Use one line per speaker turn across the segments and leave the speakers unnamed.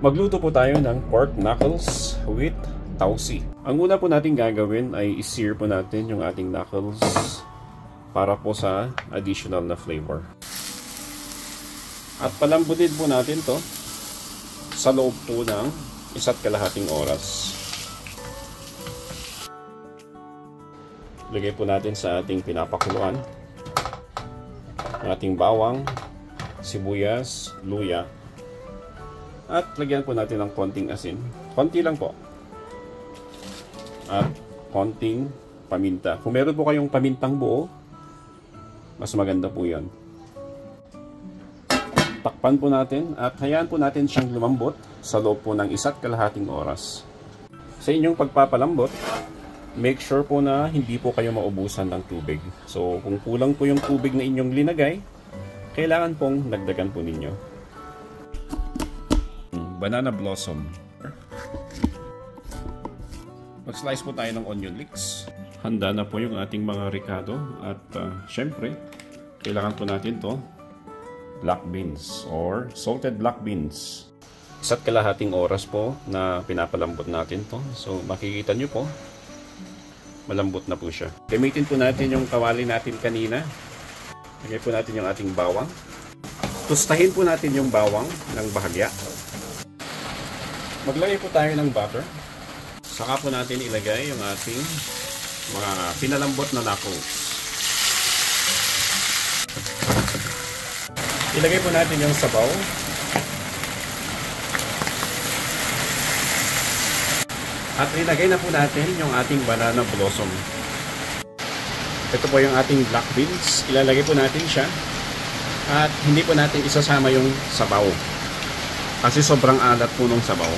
Magluto po tayo ng pork knuckles with tausi. Ang una po natin gagawin ay i-sear po natin yung ating knuckles para po sa additional na flavor. At palambutin po natin to sa loob po ng 1.5 oras. Lagay po natin sa ating pinapakuluan ang ating bawang, sibuyas, luya. At lagyan po natin ng konting asin. Konti lang po. At konting paminta. Kung meron po kayong pamintang buo, mas maganda po yan. Takpan po natin at hayaan po natin siyang lumambot sa loob po ng 1.5 oras. Sa inyong pagpapalambot, make sure po na hindi po kayo maubusan ng tubig. So kung kulang po yung tubig na inyong linagay, kailangan pong dagdagan po ninyo. Banana blossom. Mag-slice po tayo ng onion leeks. Handa na po yung ating mga ricado. At syempre, kailangan po natin to black beans or salted black beans. 1.5 oras po na pinapalambot natin to. So makikita nyo po, malambot na po siya. Gamitin po natin yung kawali natin kanina. Lagay po natin yung ating bawang. Tustahin po natin yung bawang ng bahagya. Maglagay po tayo ng butter. Saka po natin ilagay yung ating mga pinalambot na knuckles. Ilagay po natin yung sabaw. At ilagay na po natin yung ating banana blossom. Ito po yung ating black beans. Ilalagay po natin siya. At hindi po natin isasama yung sabaw. Kasi sobrang alat po nung sabaw.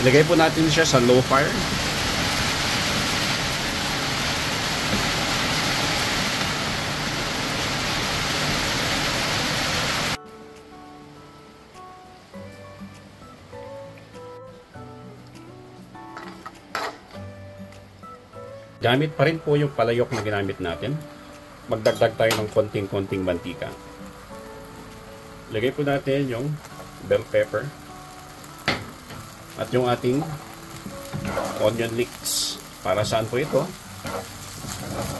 Ilagay po natin siya sa low fire. Gamit pa rin po yung palayok na ginamit natin. Magdagdag tayo ng konting-konting mantika. Lagay po natin yung bell pepper at yung ating onion leeks. Para saan po ito?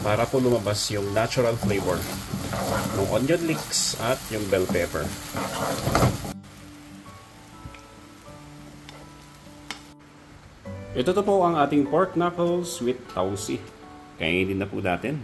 Para po lumabas yung natural flavor ng onion leeks at yung bell pepper. Ito po ang ating pork knuckles with tausi. Kainin na po natin.